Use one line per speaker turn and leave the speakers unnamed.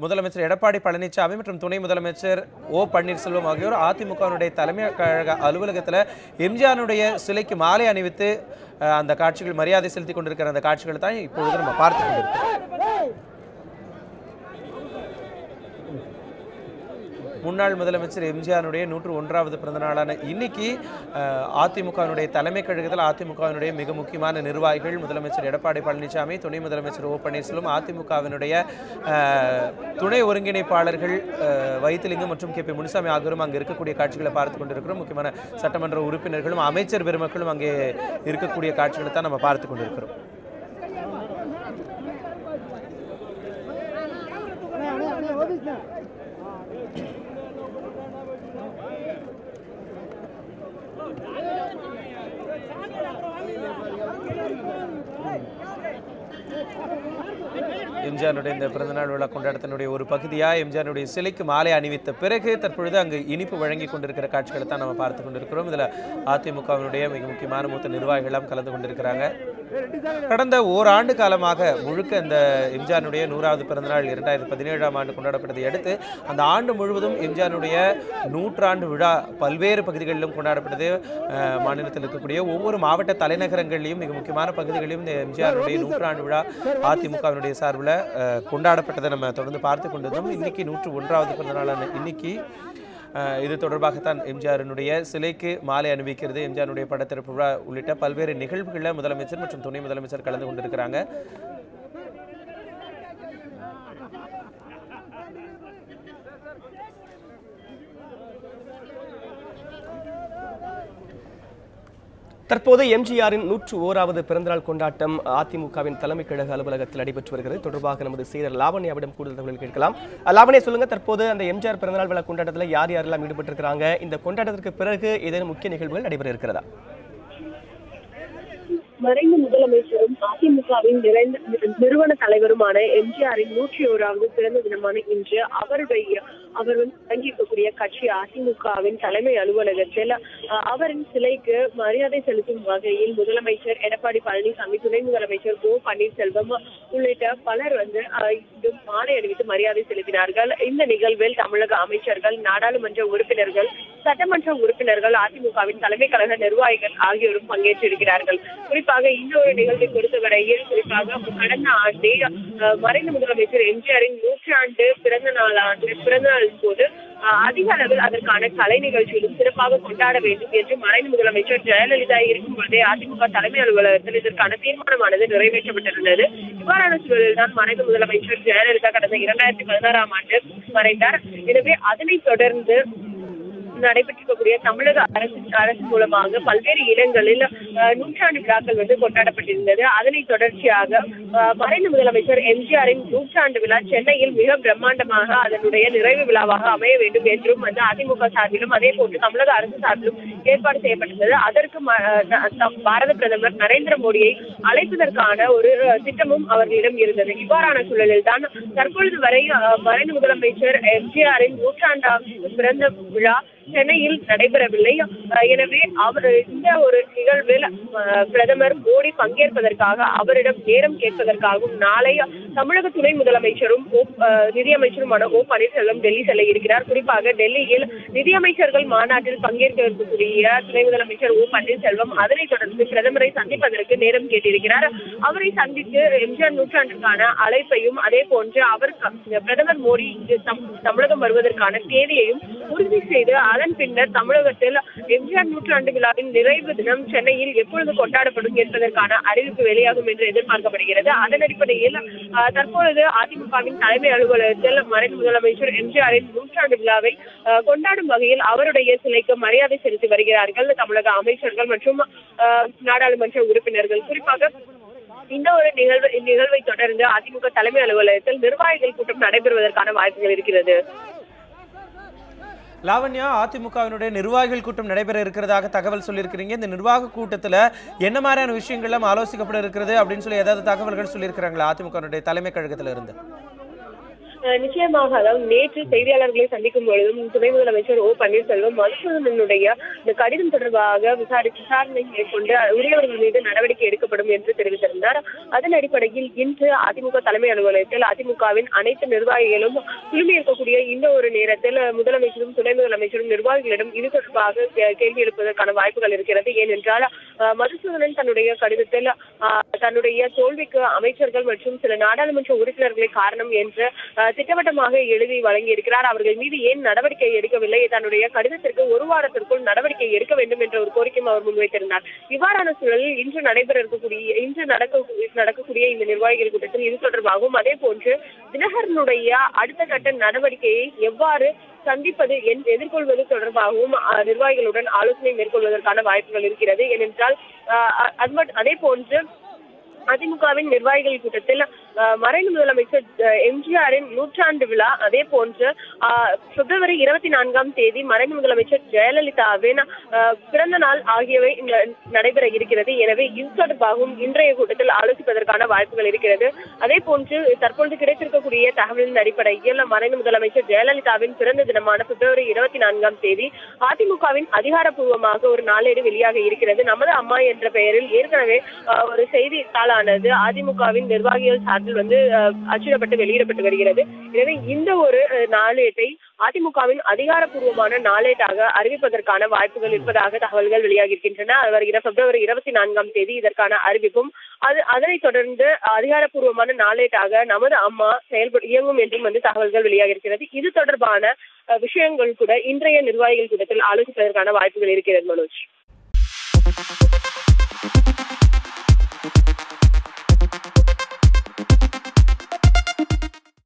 முதலமைச்சர் எடப்பாடி பழனிசாமி மற்றும் துணை முதலமைச்சர் ஓ பன்னீர்செல்வம் ஆகியோர் அதிமுகவினுடைய தலைமை கழக அலுவலகத்தில் எம்ஜிஆருடைய சிலைக்கு மாலை அணிவித்து அந்த காட்சிகள் மரியாதை செலுத்தி கொண்டிருக்கிற அந்த காட்சிகளை தான் இப்பொழுது நம்ம பார்த்து கொண்டிருக்கிறோம். முன்னாள் முதலமைச்சர் எம்ஜிஆருடைய 101வது பிறந்த நாளான இன்னைக்கு அதிமுகவினுடைய தலைமை கழகத்தில் அதிமுகவினுடைய மிக முக்கியமான நிர்வாகிகள் முதலமைச்சர் எடப்பாடி பழனிசாமி, துணை முதலமைச்சர் ஓ பன்னீர்செல்வம், அதிமுகவினுடைய துணை ஒருங்கிணைப்பாளர்கள் வைத்திலிங்கம் மற்றும் கே பி முனுசாமி ஆகியோரும் அங்கே இருக்கக்கூடிய காட்சிகளை பார்த்து கொண்டிருக்கிறோம். முக்கியமான சட்டமன்ற உறுப்பினர்களும் அமைச்சர் பெருமக்களும் அங்கே இருக்கக்கூடிய காட்சிகளை தான் நம்ம பார்த்து கொண்டிருக்கிறோம். எம்ஜிஆருடைய இந்த பிறந்தநாள் விழா கொண்டாட்டத்தினுடைய ஒரு பகுதியாக எம்ஜிஆருடைய சிலைக்கு மாலை அணிவித்த பிறகு தற்பொழுது அங்கு இனிப்பு வழங்கி கொண்டிருக்கிற காட்சிகளை தான் நம்ம பார்த்து கொண்டிருக்கிறோம். இதில் அதிமுகவினுடைய மிக முக்கியமான மூத்த நிர்வாகிகளும் கலந்து கொண்டிருக்கிறாங்க. கடந்த ஓராண்டு காலமாக முழுக்க இந்த எம்ஜிஆருடைய 100வது பிறந்தநாள் 2017ஆம் ஆண்டு கொண்டாடப்பட்டதை அடுத்து அந்த ஆண்டு முழுவதும் எம்ஜிஆருடைய 100ஆண்டு விழா பல்வேறு பகுதிகளிலும் கொண்டாடப்பட்டது. மாநிலத்தில் இருக்கக்கூடிய ஒவ்வொரு மாவட்ட தலைநகரங்களிலும் மிக முக்கியமான பகுதிகளிலும் இந்த எம்ஜிஆருடைய 100ஆண்டு விழா அதிமுகவினுடைய சார்பில் கொண்டாடப்பட்டதை நம்ம தொடர்ந்து பார்த்து கொண்டதும் இன்னைக்கு 101வது பிறந்தநாளான இன்னைக்கு இது தொடர்பாகத்தான் எம்ஜிஆருடைய சிலைக்கு மாலை அணிவிக்கிறது, எம்ஜிஆருடைய படத்திறப்பு விழா உள்ளிட்ட பல்வேறு நிகழ்வுகளில் முதலமைச்சர் மற்றும் துணை முதலமைச்சர் கலந்து கொண்டிருக்கிறாங்க.
தற்போது எம்ஜிஆரின் 101வது பிறந்தநாள் கொண்டாட்டம் அதிமுகவின் தலைமை கழக அலுவலகத்தில் நடைபெற்று வருகிறது. தொடர்பாக நமது செய்தியாளர் லாவண்யாவிடம் கூடுதல் தகவல் கேட்கலாம். லாவண்யா, சொல்லுங்க, தற்போது அந்த எம்ஜிஆர் பிறந்தநாள் விழா கொண்டாட்டத்தில் யார் யாரெல்லாம் ஈடுபட்டிருக்கிறாங்க? இந்த கொண்டாட்டத்திற்கு பிறகு ஏதேனும் முக்கிய நிகழ்வுகள் நடைபெற இருக்கிறதா?
மறைந்த முதலமைச்சரும் அதிமுகவின் நிறுவன தலைவருமான எம்ஜிஆரின் 101வது பிறந்த தினமான இன்று அவர் தங்கியிருக்கக்கூடிய கட்சி அதிமுகவின் தலைமை அலுவலகத்தில் அவரின் சிலைக்கு மரியாதை செலுத்தும் வகையில் முதலமைச்சர் எடப்பாடி பழனிசாமி, துணை முதலமைச்சர் ஓ பன்னீர்செல்வம் உள்ளிட்ட பலர் மாலை அணிவித்து மரியாதை செலுத்தினார்கள். இந்த நிகழ்வில் தமிழக அமைச்சர்கள், நாடாளுமன்ற உறுப்பினர்கள், சட்டமன்ற உறுப்பினர்கள், அதிமுகவின் தலைமை கழக நிர்வாகிகள் ஆகியோரும் பங்கேற்றிருக்கிறார்கள். குறிப்பாக இன்னொரு நிகழ்வை பொறுத்தவரையில் குறிப்பாக கடந்த ஆண்டே மறைந்த முதலமைச்சர் எம்ஜிஆரின் 100ஆண்டு பிறந்த நாளின் போது அதிக அளவில் அதற்கான கலை நிகழ்ச்சியிலும் சிறப்பாக கொண்டாட வேண்டும் என்று மறைந்த முதலமைச்சர் ஜெயலலிதா இருக்கும் பொழுதே அதிமுக தலைமை அலுவலகத்தில் இதற்கான தீர்மானமானது நிறைவேற்றப்பட்டிருந்தது. இவ்வாறான சூழலில் தான் மறைந்த முதலமைச்சர் ஜெயலலிதா கடந்த 2016ஆம் ஆண்டு மறைந்தார். எனவே அதனைத் தொடர்ந்து நடைபெற்றிருக்கக்கூடிய தமிழக அரசு மூலமாக பல்வேறு இடங்களில் 100ஆண்டு விழாக்கள் கொண்டாடப்பட்டிருந்தது. அதனை தொடர்ச்சியாக மறைந்த முதலமைச்சர் எம்ஜிஆரின் 100ஆண்டு விழா சென்னையில் மிக பிரம்மாண்டமாக அதனுடைய நிறைவு விழாவாக அமைய வேண்டும் என்றும் அதிமுக சார்பிலும் அதே போன்று தமிழக அரசு சார்பிலும் ஏற்பாடு செய்யப்பட்டிருந்தது. அதற்கு பாரத பிரதமர் நரேந்திர மோடியை அழைப்பதற்கான ஒரு திட்டமும் அவர்களிடம் இருந்தது. இவ்வாறான சூழலில் தான் தற்பொழுது வரை மறைந்த முதலமைச்சர் எம்ஜிஆரின் 100ஆண்டு பிறந்த விழா சென்னையில் நடைபெறவில்லை. எனவே இந்த ஒரு நிகழ்வில் பிரதமர் மோடி பங்கேற்பதற்காக அவரிடம் நேரம் கேட்பதற்காகவும் நாளை தமிழக துணை முதலமைச்சரும் நிதியமைச்சருமான ஓ பன்னீர்செல்வம் டெல்லி செல்ல இருக்கிறார். குறிப்பாக டெல்லியில் நிதியமைச்சர்கள் மாநாட்டில் பங்கேற்க இருக்கக்கூடிய துணை முதலமைச்சர் ஓ பன்னீர்செல்வம் அதனைத் தொடர்ந்து பிரதமரை சந்திப்பதற்கு நேரம் கேட்டிருக்கிறார். அவரை சந்தித்து எம்ஜிஆர் 100ஆண்டுக்கான அழைப்பையும் அதே போன்று அவர் பிரதமர் மோடி தமிழகம் வருவதற்கான தேதியையும் உறுதி செய்து அதன் பின்னர் தமிழகத்தில் எம்ஜிஆர் 100ஆண்டு விழாவின் நிறைவு தினம் சென்னையில் எப்பொழுது கொண்டாடப்படும் என்பதற்கான அறிவிப்பு வெளியாகும் என்று எதிர்பார்க்கப்படுகிறது. அதன் அடிப்படையில் தற்பொழுது அதிமுகவின் தலைமை அலுவலகத்தில் மறைந்த முதலமைச்சர் எம்ஜிஆரின் 100ஆண்டு விழாவை கொண்டாடும் வகையில் அவருடைய சிலைக்கு மரியாதை செலுத்தி வருகிறார்கள் தமிழக அமைச்சர்கள் மற்றும் நாடாளுமன்ற உறுப்பினர்கள். குறிப்பாக இந்த ஒரு நிகழ்வை தொடர்ந்து அதிமுக தலைமை அலுவலகத்தில் நிர்வாகிகள் கூட்டம் நடைபெறுவதற்கான வாய்ப்புகள் இருக்கிறது.
லாவண்யா, அதிமுகவினுடைய நிர்வாகிகள் கூட்டம் நடைபெற இருக்கிறதாக தகவல் சொல்லியிருக்கிறீங்க. இந்த நிர்வாக கூட்டத்தில் என்ன மாதிரியான விஷயங்கள்லாம் ஆலோசிக்கப்பட இருக்கிறது அப்படின்னு சொல்லி ஏதாவது தகவல்கள் சொல்லியிருக்கிறாங்களா அதிமுகவினுடைய தலைமை கழகத்தில் இருந்து?
நிச்சயமாக அதாவது நேற்று செய்தியாளர்களை சந்திக்கும் பொழுதும் துணை முதலமைச்சர் ஓ பன்னீர்செல்வம் மதுசூதனனுடைய இந்த கடிதம் தொடர்பாக விசாரணை மேற்கொண்டு உரியவர்கள் மீது நடவடிக்கை எடுக்கப்படும் என்று தெரிவித்திருந்தார். அதன் அடிப்படையில் இன்று அதிமுக தலைமை அலுவலகத்தில் அதிமுகவின் அனைத்து நிர்வாகிகளும் குழுமி இருக்கக்கூடிய இந்த ஒரு நேரத்தில் முதலமைச்சரும் துணை முதலமைச்சரும் நிர்வாகிகளிடம் இது தொடர்பாக கேள்வி எழுப்பதற்கான வாய்ப்புகள் இருக்கிறது. ஏனென்றால் மதுசூதனன் தன்னுடைய கடிதத்தில் தன்னுடைய தோல்விக்கு அமைச்சர்கள் மற்றும் சில நாடாளுமன்ற உறுப்பினர்களை காரணம் என்று திட்டவட்டமாக எழுதி வழங்கியிருக்கிறார். அவர்கள் மீது ஏன் நடவடிக்கை எடுக்கவில்லை, தன்னுடைய கடிதத்திற்கு ஒரு வாரத்திற்குள் நடவடிக்கை எடுக்க வேண்டும் என்ற ஒரு கோரிக்கையும் அவர் முன்வைத்திருந்தார். இவ்வாறான சூழலில் இன்று நடக்கக்கூடிய இந்த நிர்வாகிகள் கூட்டத்தில் இது தொடர்பாகவும் அதே போன்று தினகரனுடைய அடுத்த கட்ட நடவடிக்கையை எவ்வாறு சந்திப்பது எதிர்கொள்வது தொடர்பாகவும் நிர்வாகிகளுடன் ஆலோசனை மேற்கொள்வதற்கான வாய்ப்புகள் இருக்கிறது. ஏனென்றால் அதே போன்று அதிமுகவின் நிர்வாகிகள் கூட்டத்தில் மறைந்த முதலமைச்சர் எம்ஜிஆரின் நூற்றாண்டு விழா, அதே போன்று பிப்ரவரி 24 மறைந்த முதலமைச்சர் ஜெயலலிதாவின் பிறந்த நாள் ஆகியவை நடைபெற இருக்கிறது. எனவே இது தொடர்பாகவும் இன்றைய கூட்டத்தில் ஆலோசிப்பதற்கான வாய்ப்புகள் இருக்கிறது. அதே போன்று தற்பொழுது கிடைத்திருக்கக்கூடிய தகவலின் அடிப்படையில் மறைந்த முதலமைச்சர் ஜெயலலிதாவின் பிறந்த தினமான பிப்ரவரி 24 அதிமுகவின் அதிகாரப்பூர்வமாக ஒரு நாளேடு வெளியாக இருக்கிறது. நமது அம்மா என்ற பெயரில் ஏற்கனவே ஒரு செய்தித்தாள் அதிமுகவின் நிர்வாகிகள் சார்பில் அச்சிடப்பட்டு வெளியிடப்பட்டு வருகிறது. எனவே இந்த ஒரு நாளேட்டை அதிமுகவின் அதிகாரப்பூர்வமான நாளேட்டாக அறிவிப்பதற்கான வாய்ப்புகள் இருப்பதாக தகவல்கள் வெளியாகி இருக்கின்றன. வருகிற பிப்ரவரி 24 இதற்கான அறிவிப்பும் அதனைத் தொடர்ந்து அதிகாரப்பூர்வமான நாளேட்டாக நமது அம்மா இயங்கும் என்றும் தகவல்கள் வெளியாகி இருக்கிறது. இது தொடர்பான விஷயங்கள் கூட இன்றைய நிர்வாகிகள் கூட்டத்தில் ஆலோசிப்பதற்கான வாய்ப்புகள் இருக்கிறது. மனோஜ்.